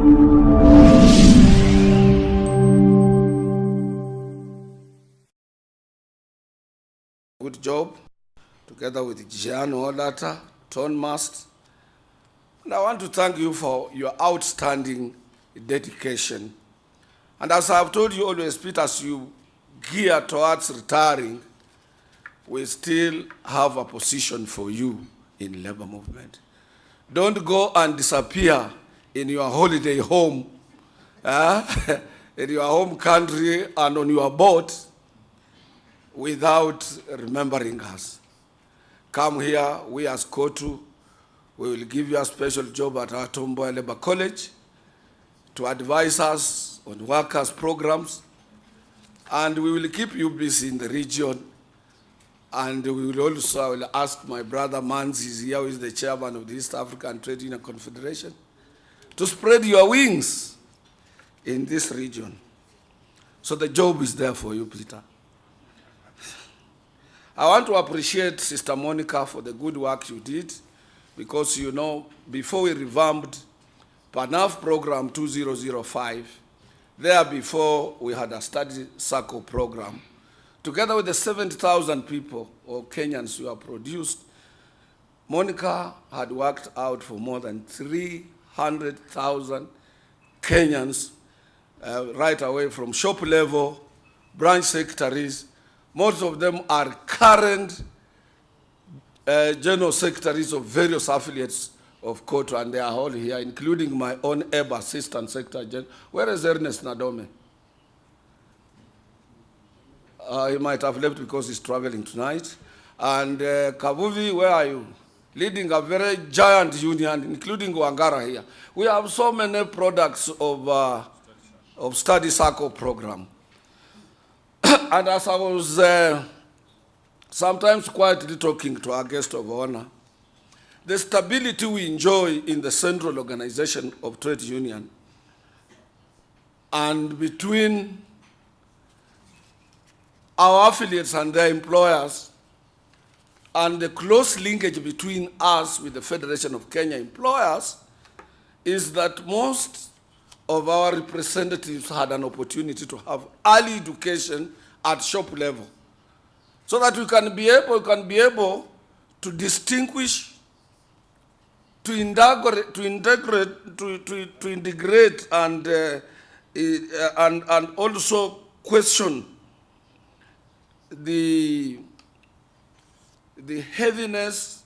Good job, together with Gian Olata, Ton Mast. And I want to thank you for your outstanding dedication. And as I've told you always, Peter, as you gear towards retiring, we still have a position for you in labor movement. Don't go and disappear in your holiday home, in your home country and on your boat without remembering us. Come here, we as Cotu, we will give you a special job at our Tomboy Labor College to advise us on workers' programs, and we will keep you busy in the region. And we will also, I will ask my brother Manzi here, who is the chairman of the East African Trade Union Confederation, to spread your wings in this region. So the job is there for you, Peter. I want to appreciate Sister Monica for the good work you did, because, you know, before we revamped PANAF program 2005, there before we had a study circle program, together with the 70,000 people or Kenyans who have produced, Monica had worked out for more than 300,000 Kenyans right away from shop level, branch secretaries. Most of them are current general secretaries of various affiliates of Cotu, and they are all here, including my own EBA Assistant Secretary General. Where is Ernest Nadome? He might have left because he's traveling tonight. And Kavuvi, where are you? Leading a very giant union, including Wangara here. We have so many products of study circle program. And as I was sometimes quietly talking to our guest of honor, the stability we enjoy in the central organization of trade union and between our affiliates and their employers, and the close linkage between us with the Federation of Kenya employers, is that most of our representatives had an opportunity to have early education at shop level, so that we can be able to distinguish, to integrate and also question the heaviness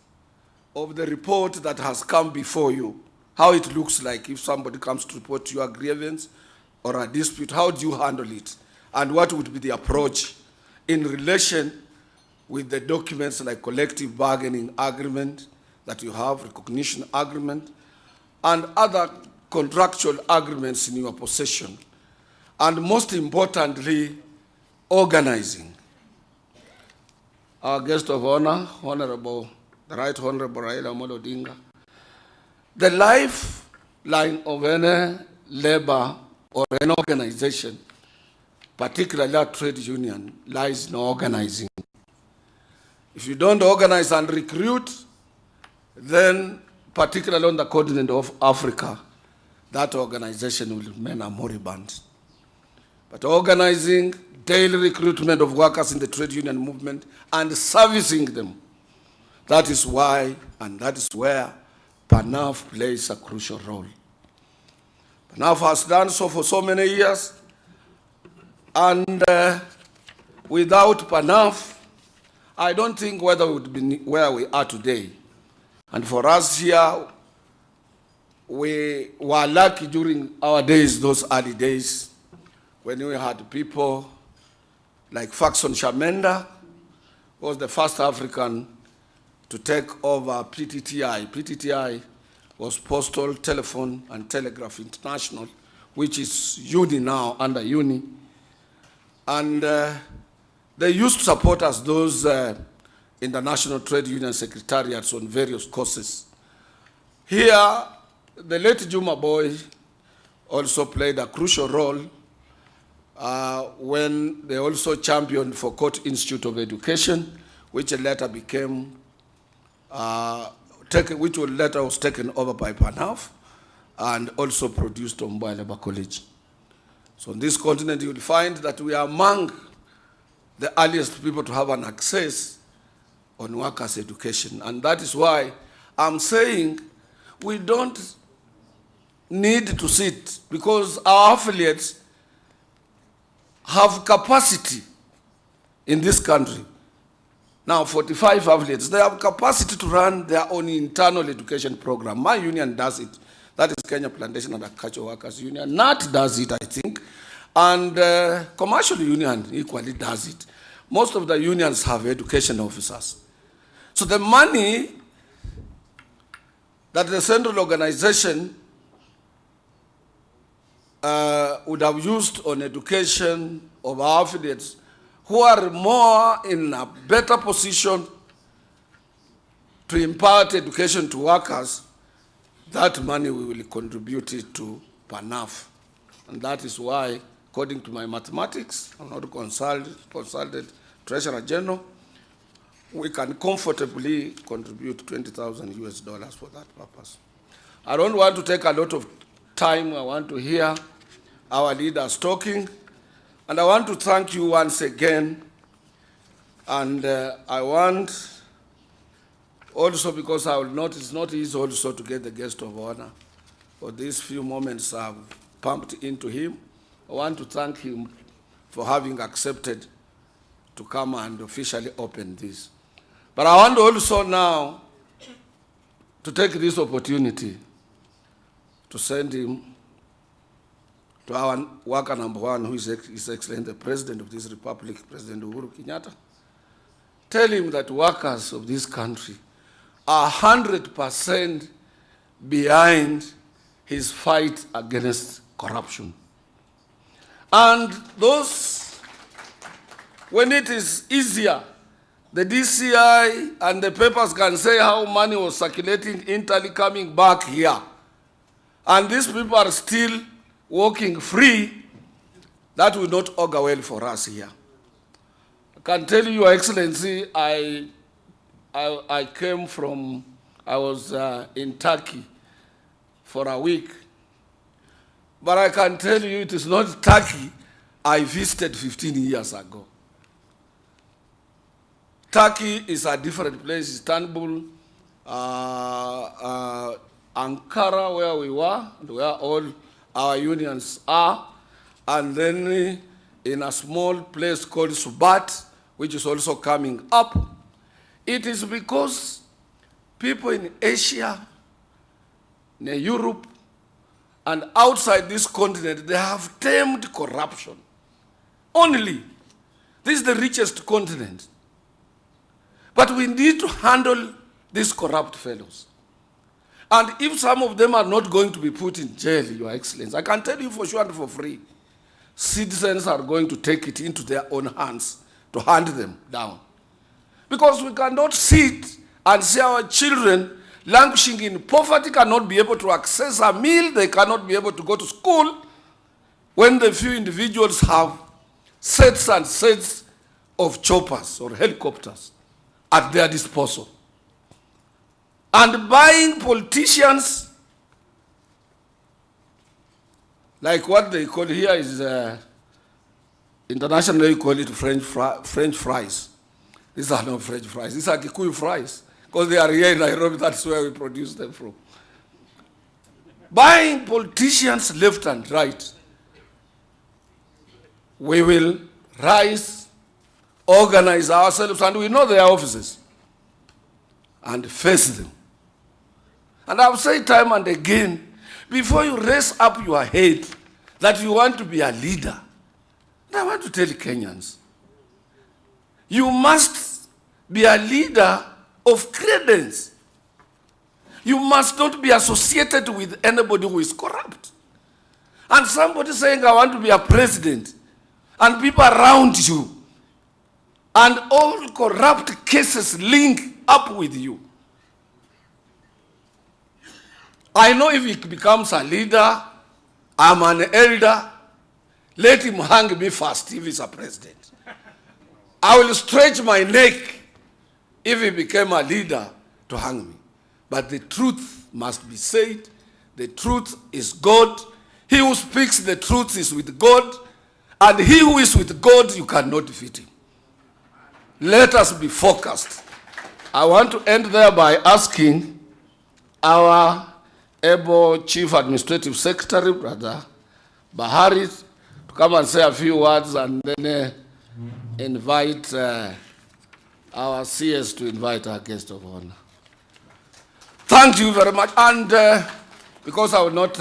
of the report that has come before you, how it looks like if somebody comes to report your grievance or a dispute, how do you handle it? And what would be the approach in relation with the documents like collective bargaining agreement that you have, recognition agreement, and other contractual agreements in your possession. And most importantly, organizing. Our guest of honor, the Right Honorable Raila Amolo Odinga, the lifeline of any labor or an organization, particularly a trade union, lies in organizing. If you don't organize and recruit, then particularly on the continent of Africa, that organization will remain a moribund. But organizing daily recruitment of workers in the trade union movement and servicing them, that is why and that is where PANAF plays a crucial role. PANAF has done so for so many years, and without PANAF, I don't think whether we would be where we are today. And for us here, we were lucky during our days, those early days, when we had people like Faxon Shamenda, who was the first African to take over PTTI. PTTI was Postal, Telephone, and Telegraph International, which is UNI now, under UNI. And they used to support us, those in the National Trade Union Secretariats on various courses. Here, the late Juma Boy also played a crucial role when they also championed for Court Institute of Education, which later became, which later was taken over by PANAF. and also produced on Mboya Labour College. So on this continent, you will find that we are among the earliest people to have an access on workers' education. And that is why I'm saying we don't need to sit, because our affiliates have capacity in this country. Now, 45 affiliates, they have capacity to run their own internal education program. My union does it. That is Kenya Plantation and Agricultural Workers Union. NAT does it, I think. And commercial union equally does it. Most of the unions have education officers. So the money that the central organization would have used on education of our affiliates who are more in a better position to impart education to workers, that money we will contribute it to PANAF. And that is why, according to my mathematics, I'm not consulted Treasurer General, we can comfortably contribute $20,000 for that purpose. I don't want to take a lot of time. I want to hear our leaders talking. And I want to thank you once again. And I want also, because I will not, it's not easy also to get the guest of honor. For these few moments I've pumped into him. I want to thank him for having accepted to come and officially open this. But I want also now to take this opportunity to send him to our worker number one, who is His Excellency the President of this Republic, President Uhuru Kenyatta. Tell him that workers of this country are 100% behind his fight against corruption. And those, when it is easier, the DCI and the papers can say how money was circulating internally coming back here. And these people are still walking free. That will not augur well for us here. I can tell you, Your Excellency, I came from, I was in Turkey for a week. But I can tell you it is not Turkey I visited 15 years ago. Turkey is a different place. Istanbul, Ankara, where we were, and where all our unions are, and then in a small place called Subat, which is also coming up. It is because people in Asia, in Europe, and outside this continent, they have tamed corruption. Only. This is the richest continent. But we need to handle these corrupt fellows. And if some of them are not going to be put in jail, Your Excellency, I can tell you for sure and for free, citizens are going to take it into their own hands to hand them down. Because we cannot sit and see our children languishing in poverty, cannot be able to access a meal, they cannot be able to go to school, when the few individuals have sets and sets of choppers or helicopters at their disposal. And buying politicians, like what they call here is, internationally you call it French fries. These are not French fries, these are Kikuyu fries. Because they are here in Nairobi, that's where we produce them from. Buying politicians left and right. We will rise, organize ourselves, and we know their offices, and face them. And I've said time and again, before you raise up your head that you want to be a leader, and I want to tell Kenyans, you must be a leader of credence. You must not be associated with anybody who is corrupt. And somebody saying, I want to be a president, and people around you, and all corrupt cases link up with you. I know if he becomes a leader, I'm an elder, let him hang me first if he's a president. I will stretch my neck if he became a leader to hang me. But the truth must be said, The truth is God. He who speaks the truth is with God. And he who is with God, you cannot defeat him. Let us be focused. I want to end there by asking our able Chief Administrative Secretary, Brother Bahari, to come and say a few words, and then invite our CS to invite our guest of honor. Thank you very much. And because I will not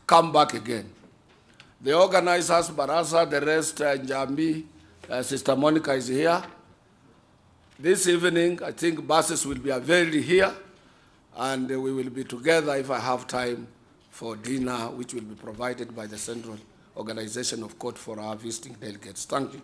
come back again, the organizers, Barasa, the rest, Njambi, Sister Monica is here. This evening, I think buses will be available here, and we will be together if I have time for dinner, which will be provided by the Central Organization of Cotu for our visiting delegates. Thank you.